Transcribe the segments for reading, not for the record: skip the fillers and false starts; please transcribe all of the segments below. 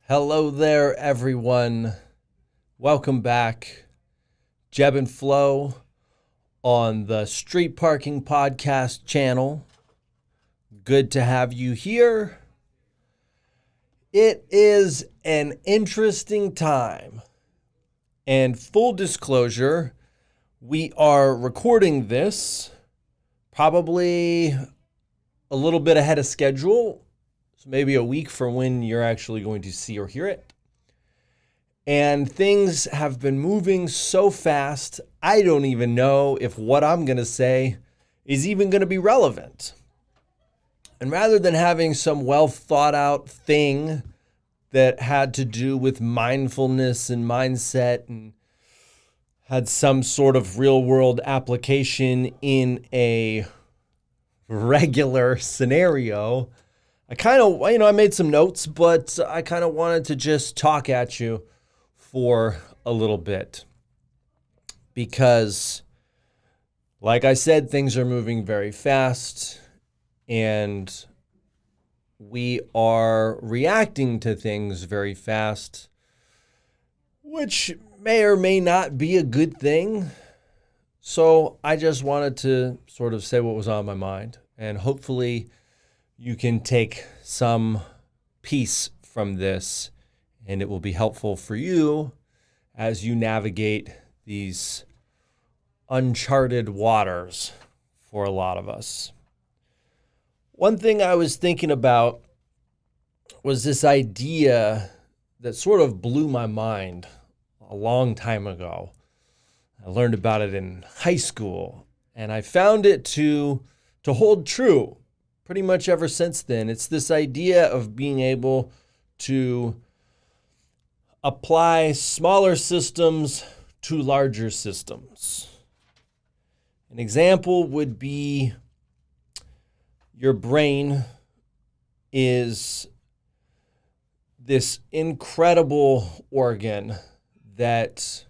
Hello there, everyone. Welcome back. JEB in Flow on the Street Parking Podcast channel. Good to have you here. It is an interesting time. And full disclosure, we are recording this probably a little bit ahead of schedule. Maybe a week from when you're actually going to see or hear it. And things have been moving so fast, I don't even know if what I'm going to say is even going to be relevant. And rather than having some well thought out thing that had to do with mindfulness and mindset and had some sort of real world application in a regular scenario, I made some notes, but I kind of wanted to just talk at you for a little bit because, like I said, things are moving very fast and we are reacting to things very fast, which may or may not be a good thing. So I just wanted to sort of say what was on my mind, and hopefully you can take some peace from this, and it will be helpful for you as you navigate these uncharted waters for a lot of us. One thing I was thinking about was this idea that sort of blew my mind a long time ago. I learned about it in high school, and I found it to hold true pretty much ever since then. It's this idea of being able to apply smaller systems to larger systems. An example would be your brain is this incredible organ that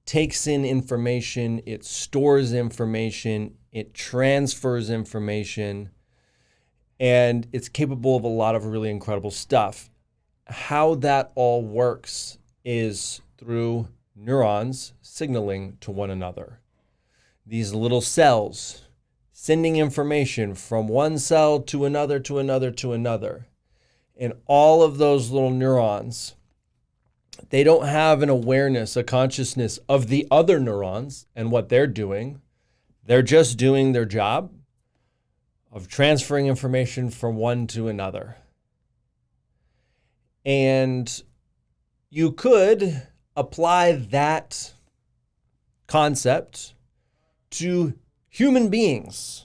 takes in information, it stores information, it transfers information, and it's capable of a lot of really incredible stuff. How that all works is through neurons signaling to one another. These little cells sending information from one cell to another, to another, to another. And all of those little neurons, they don't have an awareness, a consciousness of the other neurons and what they're doing. They're just doing their job of transferring information from one to another. And you could apply that concept to human beings.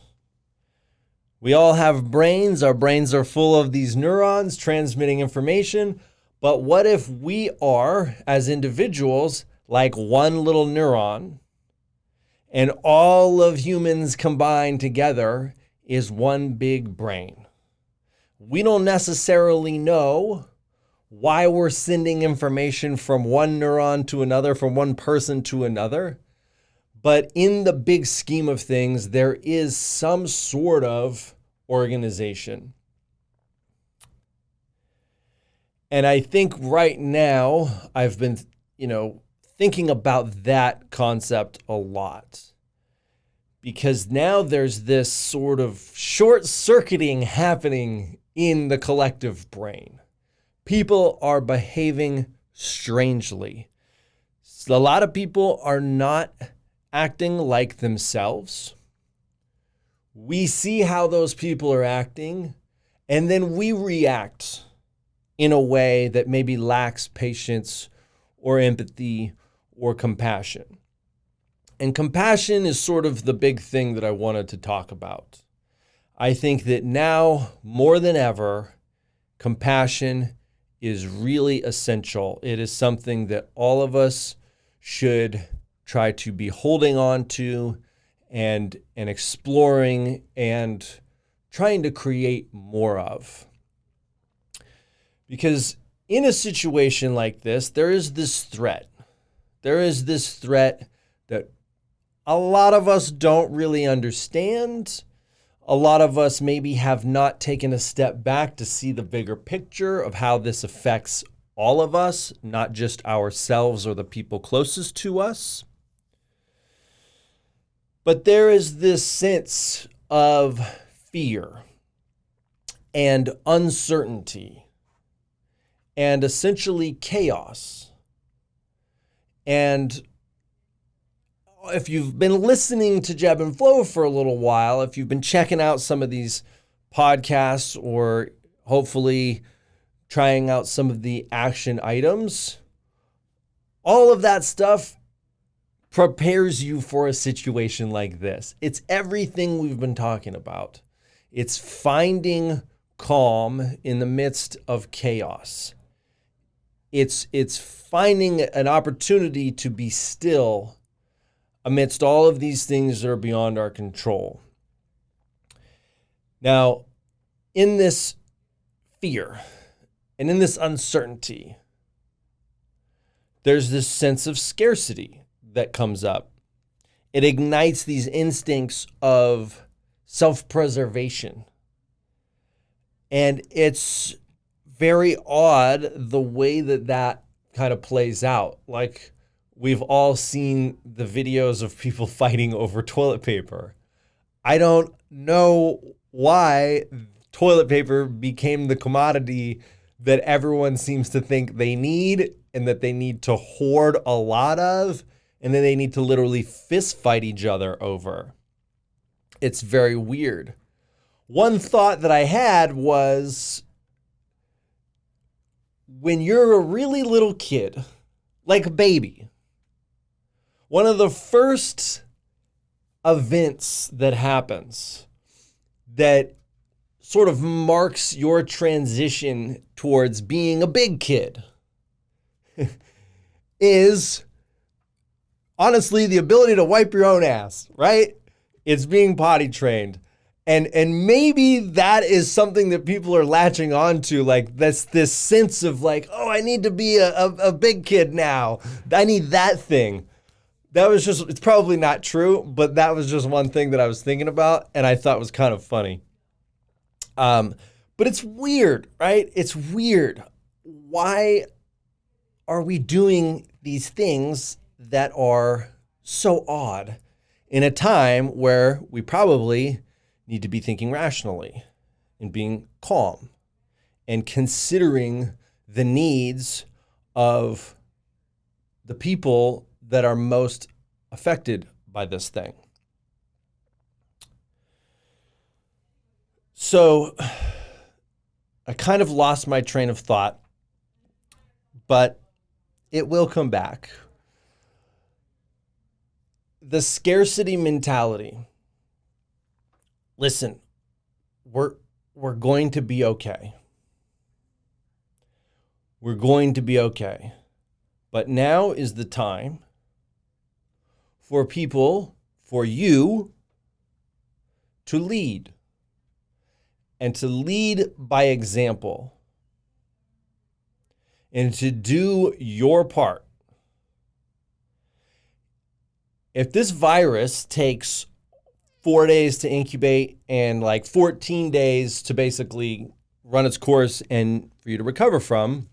We all have brains. Our brains are full of these neurons transmitting information. But what if we are, as individuals, like one little neuron, and all of humans combined together is one big brain? We don't necessarily know why we're sending information from one neuron to another, from one person to another. But in the big scheme of things, there is some sort of organization. And I think right now I've been, thinking about that concept a lot. Because now there's this sort of short-circuiting happening in the collective brain. People are behaving strangely. A lot of people are not acting like themselves. We see how those people are acting, and then we react in a way that maybe lacks patience or empathy or compassion. And compassion is sort of the big thing that I wanted to talk about. I think that now, more than ever, compassion is really essential. It is something that all of us should try to be holding on to and exploring and trying to create more of. Because in a situation like this, there is this threat. There is this threat that a lot of us don't really understand. A lot of us maybe have not taken a step back to see the bigger picture of how this affects all of us, not just ourselves or the people closest to us. But there is this sense of fear and uncertainty and essentially chaos. And if you've been listening to JEB in Flow for a little while, if you've been checking out some of these podcasts or hopefully trying out some of the action items, all of that stuff prepares you for a situation like this. It's everything we've been talking about. It's finding calm in the midst of chaos. It's finding an opportunity to be still amidst all of these things that are beyond our control. Now, in this fear and in this uncertainty, there's this sense of scarcity that comes up. It ignites these instincts of self-preservation. And it's very odd the way that kind of plays out. Like, we've all seen the videos of people fighting over toilet paper. I don't know why toilet paper became the commodity that everyone seems to think they need and that they need to hoard a lot of, and then they need to literally fist fight each other over. It's very weird. One thought that I had was, when you're a really little kid, like a baby, one of the first events that happens that sort of marks your transition towards being a big kid is honestly the ability to wipe your own ass, right? It's being potty trained. And maybe that is something that people are latching on to, like this sense of like, oh, I need to be a big kid now. I need that thing. It's probably not true, but that was just one thing that I was thinking about and I thought was kind of funny. But it's weird, right? It's weird. Why are we doing these things that are so odd in a time where we probably need to be thinking rationally and being calm and considering the needs of the people that are most affected by this thing? So I kind of lost my train of thought, but it will come back. The scarcity mentality. Listen, we're going to be okay. We're going to be okay. But now is the time for people, for you, to lead. And to lead by example. And to do your part. If this virus takes 4 days to incubate and like 14 days to basically run its course and for you to recover from,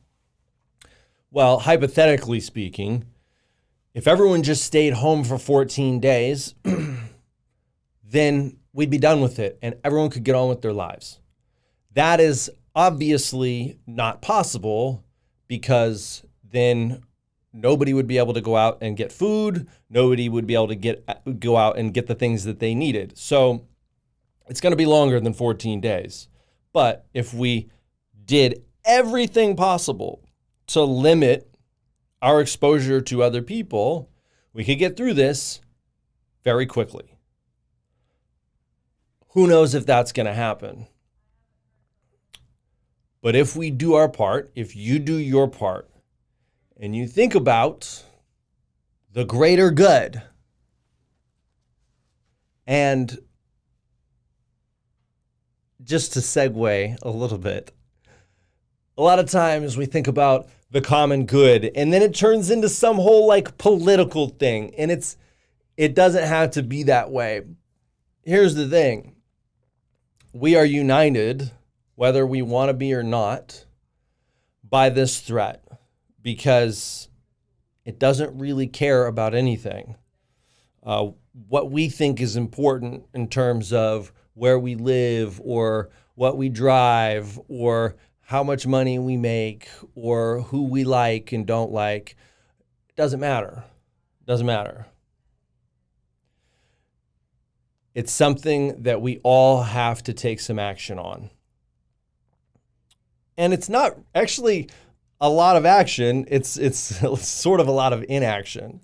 well, hypothetically speaking, if everyone just stayed home for 14 days, then we'd be done with it and everyone could get on with their lives. That is obviously not possible because then nobody would be able to go out and get food. Nobody would be able to go out and get the things that they needed. So it's going to be longer than 14 days. But if we did everything possible to limit our exposure to other people, we could get through this very quickly. Who knows if that's going to happen? But if we do our part, if you do your part, and you think about the greater good, and just to segue a little bit, a lot of times we think about the common good, and then it turns into some whole like political thing, and it doesn't have to be that way. Here's the thing. We are united, whether we want to be or not, by this threat. because it doesn't really care about anything. What we think is important in terms of where we live or what we drive or how much money we make or who we like and don't like, it doesn't matter. It doesn't matter. It's something that we all have to take some action on. And it's not actually a lot of action. It's sort of a lot of inaction.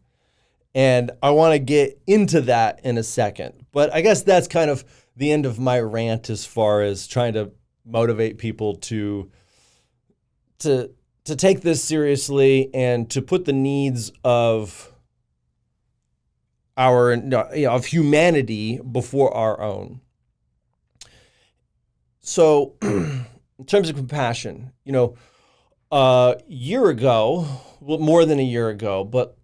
And I want to get into that in a second. But I guess that's kind of the end of my rant as far as trying to motivate people to take this seriously and to put the needs of of humanity before our own. So in terms of compassion, a year ago, well, more than a year ago, but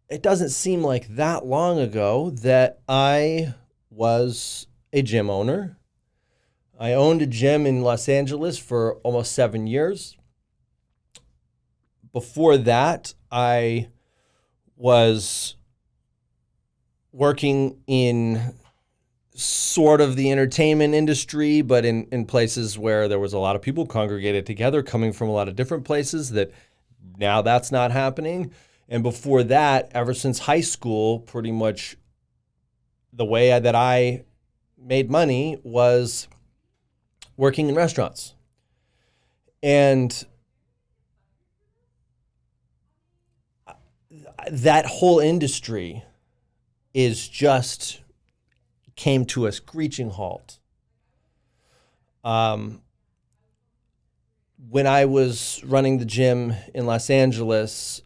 it doesn't seem like that long ago that I was a gym owner. I owned a gym in Los Angeles for almost 7 years. Before that, I was working in sort of the entertainment industry, but in places where there was a lot of people congregated together coming from a lot of different places that now that's not happening. And before that, ever since high school, pretty much the way that I made money was working in restaurants. And that whole industry came to a screeching halt. When I was running the gym in Los Angeles,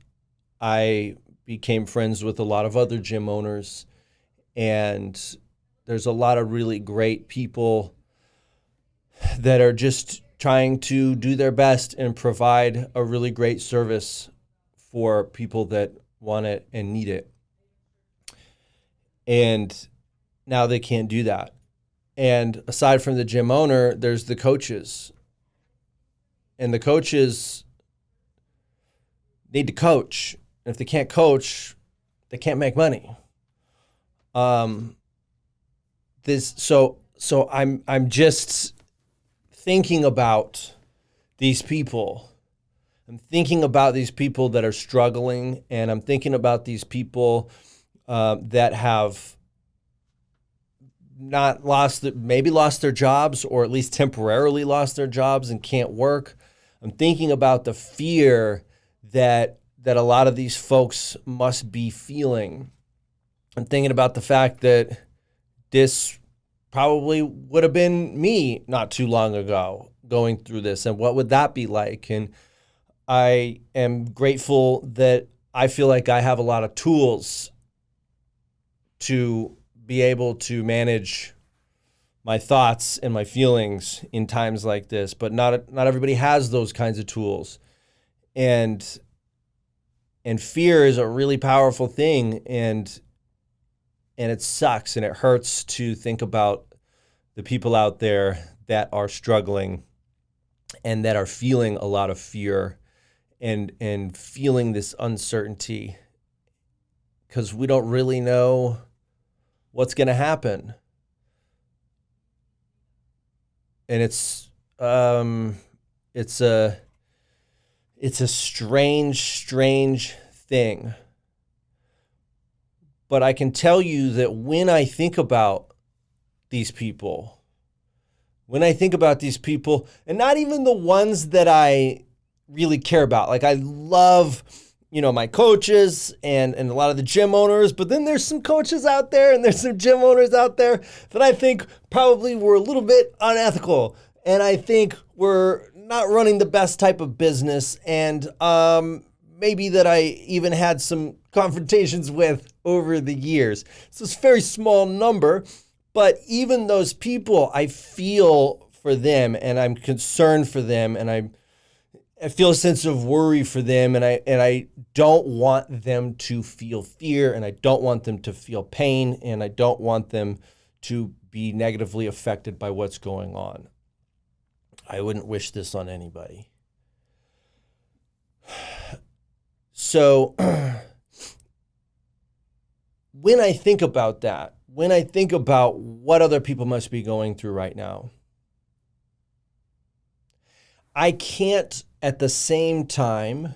I became friends with a lot of other gym owners, and there's a lot of really great people that are just trying to do their best and provide a really great service for people that want it and need it. And now they can't do that. And aside from the gym owner, there's the coaches. And the coaches need to coach. And if they can't coach, they can't make money. So I'm just thinking about these people. I'm thinking about these people that are struggling, and I'm thinking about these people that have maybe lost their jobs, or at least temporarily lost their jobs and can't work. I'm thinking about the fear that a lot of these folks must be feeling. I'm thinking about the fact that this probably would have been me not too long ago going through this, and what would that be like? And I am grateful that I feel like I have a lot of tools to be able to manage my thoughts and my feelings in times like this, but not everybody has those kinds of tools. And fear is a really powerful thing, and it sucks and it hurts to think about the people out there that are struggling and that are feeling a lot of fear and feeling this uncertainty, because we don't really know what's going to happen. And it's a strange thing. But I can tell you that when I think about these people, and not even the ones that I really care about, like I love, my coaches and a lot of the gym owners, but then there's some coaches out there and there's some gym owners out there that I think probably were a little bit unethical. And I think we're not running the best type of business. And maybe that I even had some confrontations with over the years. So it's a very small number, but even those people, I feel for them and I'm concerned for them, and I feel a sense of worry for them, and I don't want them to feel fear, and I don't want them to feel pain, and I don't want them to be negatively affected by what's going on. I wouldn't wish this on anybody. so when I think about that, when I think about what other people must be going through right now, I can't at the same time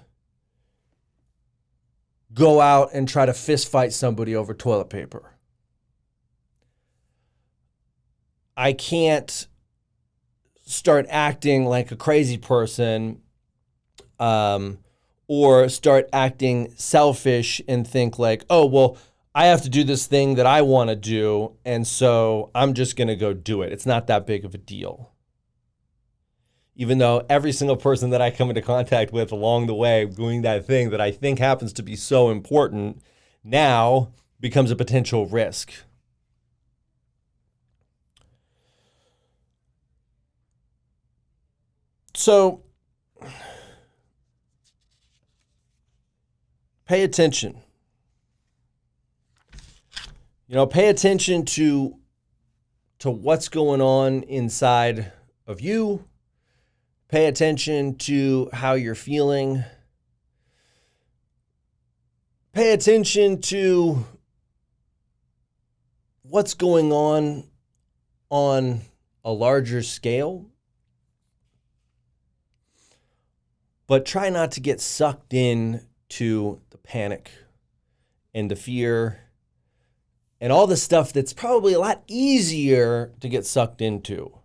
go out and try to fist fight somebody over toilet paper. I can't start acting like a crazy person, or start acting selfish and think like, oh, well, I have to do this thing that I want to do, and so I'm just going to go do it. It's not that big of a deal. Even though every single person that I come into contact with along the way doing that thing that I think happens to be so important now becomes a potential risk. So pay attention. Pay attention to what's going on inside of you. Pay attention to how you're feeling. Pay attention to what's going on a larger scale. But try not to get sucked in to the panic and the fear and all the stuff that's probably a lot easier to get sucked into.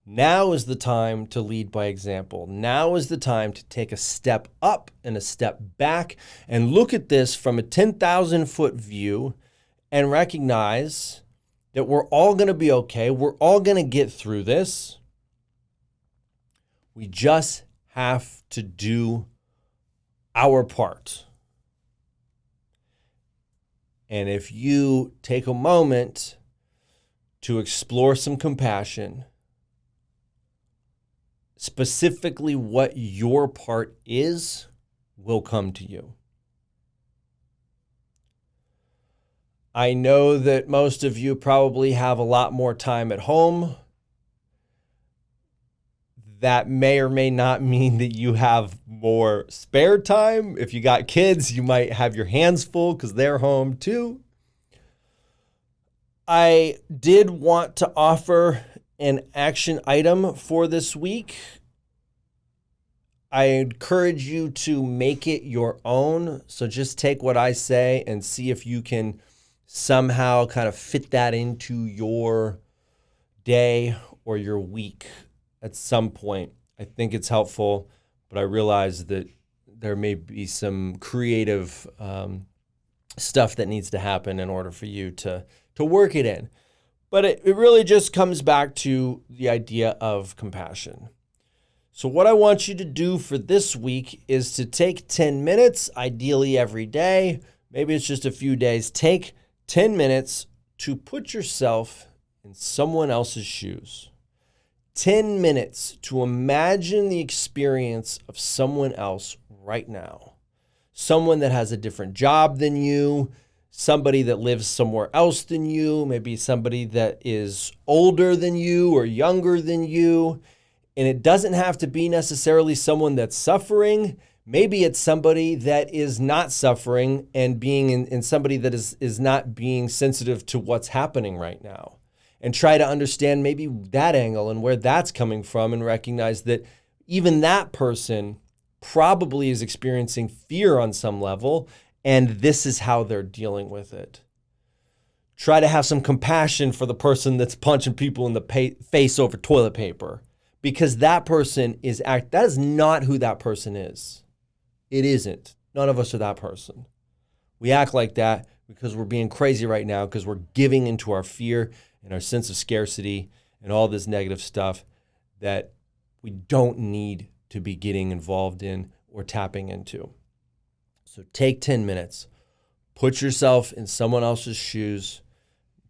Now is the time to lead by example. Now is the time to take a step up and a step back and look at this from a 10,000-foot view and recognize that we're all going to be okay. We're all going to get through this. We just have to do our part. And if you take a moment to explore some compassion, specifically what your part is, will come to you. I know that most of you probably have a lot more time at home. That may or may not mean that you have more spare time. If you got kids, you might have your hands full because they're home too. I did want to offer an action item for this week. I encourage you to make it your own. So just take what I say and see if you can somehow kind of fit that into your day or your week at some point. I think it's helpful, but I realize that there may be some creative stuff that needs to happen in order for you to work it in. But it really just comes back to the idea of compassion. So what I want you to do for this week is to take 10 minutes, ideally every day. Maybe it's just a few days. Take 10 minutes to put yourself in someone else's shoes. 10 minutes to imagine the experience of someone else right now. Someone that has a different job than you, somebody that lives somewhere else than you, maybe somebody that is older than you or younger than you. And it doesn't have to be necessarily someone that's suffering. Maybe it's somebody that is not suffering and being in somebody that is not being sensitive to what's happening right now. And try to understand maybe that angle and where that's coming from, and recognize that even that person probably is experiencing fear on some level, and this is how they're dealing with it. Try to have some compassion for the person that's punching people in the face over toilet paper, because that person that is not who that person is. It isn't. None of us are that person. We act like that because we're being crazy right now, because we're giving into our fear and our sense of scarcity and all this negative stuff that we don't need to be getting involved in or tapping into. So take 10 minutes, put yourself in someone else's shoes,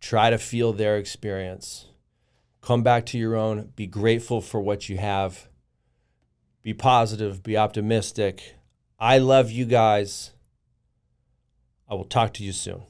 try to feel their experience. Come back to your own, be grateful for what you have, be positive, be optimistic. I love you guys. I will talk to you soon.